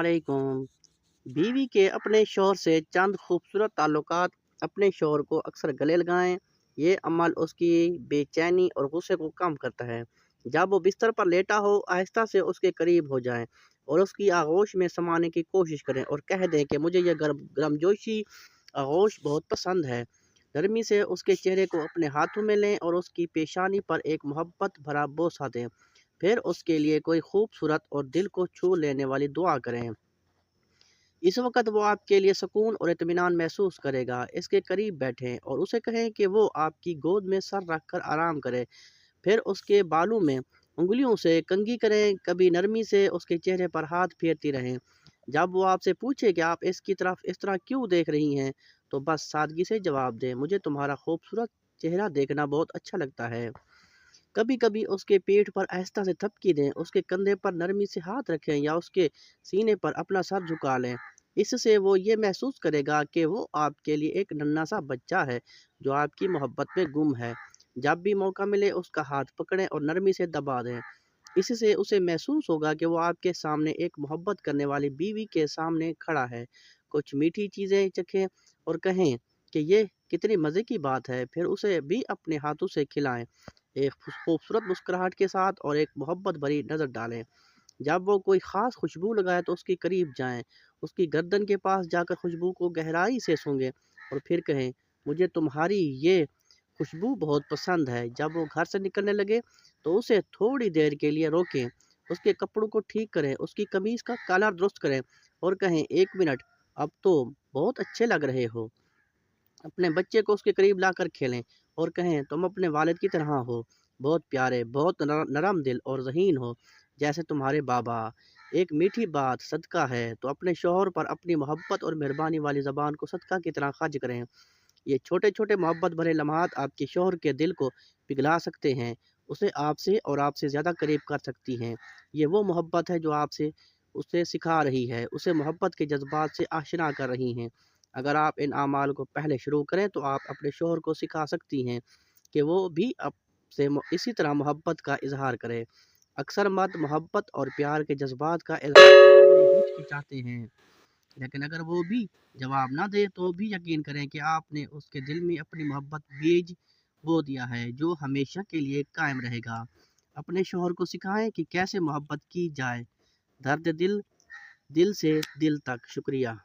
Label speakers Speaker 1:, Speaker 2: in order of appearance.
Speaker 1: अस्सलामुअलैकुम। बीवी के अपने शौहर से चंद खूबसूरत ताल्लुकात अपने शौहर को अक्सर गले लगाएं। ये अमल उसकी बेचैनी और गुस्से को कम करता है। जब वो बिस्तर पर लेटा हो, आहिस्ता से उसके करीब हो जाएं और उसकी आगोश में समाने की कोशिश करें और कह दें कि मुझे यह गर्मजोशी आगोश बहुत पसंद है। नरमी से उसके चेहरे को अपने हाथों में लें और उसकी पेशानी पर एक मोहब्बत भरा बोसा दें। फिर उसके लिए कोई खूबसूरत और दिल को छू लेने वाली दुआ करें। इस वक्त वो आपके लिए सुकून और इत्मीनान महसूस करेगा। इसके करीब बैठें और उसे कहें कि वो आपकी गोद में सर रख कर आराम करे। फिर उसके बालों में उंगलियों से कंघी करें, कभी नरमी से उसके चेहरे पर हाथ फेरती रहें। जब वो आपसे पूछे कि आप इसकी तरफ इस तरह क्यों देख रही हैं, तो बस सादगी से जवाब दें, मुझे तुम्हारा खूबसूरत चेहरा देखना बहुत अच्छा लगता है। कभी कभी उसके पीठ पर आहिस्ता से थपकी दें, उसके कंधे पर नरमी से हाथ रखें या उसके सीने पर अपना सर झुका लें। इससे वो ये महसूस करेगा कि वो आपके लिए एक नन्हा सा बच्चा है जो आपकी मोहब्बत में गुम है। जब भी मौका मिले उसका हाथ पकड़ें और नरमी से दबा दें। इससे उसे महसूस होगा कि वो आपके सामने एक मोहब्बत करने वाली बीवी के सामने खड़ा है। कुछ मीठी चीज़ें चखें और कहें कि ये कितनी मज़े की बात है, फिर उसे भी अपने हाथों से खिलाएं, एक खूबसूरत मुस्कुराहट के साथ और एक मोहब्बत भरी नज़र डालें। जब वो कोई ख़ास खुशबू लगाए तो उसके करीब जाएं, उसकी गर्दन के पास जाकर खुशबू को गहराई से सूंघें और फिर कहें, मुझे तुम्हारी ये खुशबू बहुत पसंद है। जब वो घर से निकलने लगे तो उसे थोड़ी देर के लिए रोकें, उसके कपड़ों को ठीक करें, उसकी कमीज़ का कलर दुरुस्त करें और कहें, एक मिनट, अब तो बहुत अच्छे लग रहे हो। अपने बच्चे को उसके करीब लाकर खेलें और कहें, तुम अपने वालिद की तरह हो, बहुत प्यारे, बहुत नरम दिल और ज़हीन हो, जैसे तुम्हारे बाबा। एक मीठी बात सदका है, तो अपने शौहर पर अपनी मोहब्बत और मेहरबानी वाली ज़बान को सदका की तरह खर्च करें। ये छोटे छोटे मोहब्बत भरे लम्हात आपके शौहर के दिल को पिघला सकते हैं, उसे आपसे और आपसे ज़्यादा करीब कर सकती हैं। ये वो मोहब्बत है जो आपसे उसे सिखा रही है, उसे मोहब्बत के जज्बात से आशना कर रही हैं। अगर आप इन आमाल को पहले शुरू करें तो आप अपने शौहर को सिखा सकती हैं कि वो भी आपसे इसी तरह मोहब्बत का इजहार करे। अक्सर मर्द मोहब्बत और प्यार के जज्बात का इजहार करने में हिचकिचाते हैं, लेकिन अगर वो भी जवाब ना दे तो भी यकीन करें कि आपने उसके दिल में अपनी मोहब्बत बीज बो दिया है जो हमेशा के लिए कायम रहेगा। अपने शौहर को सिखाएं कि कैसे मोहब्बत की जाए, दर्द दिल दिल से दिल तक। शुक्रिया।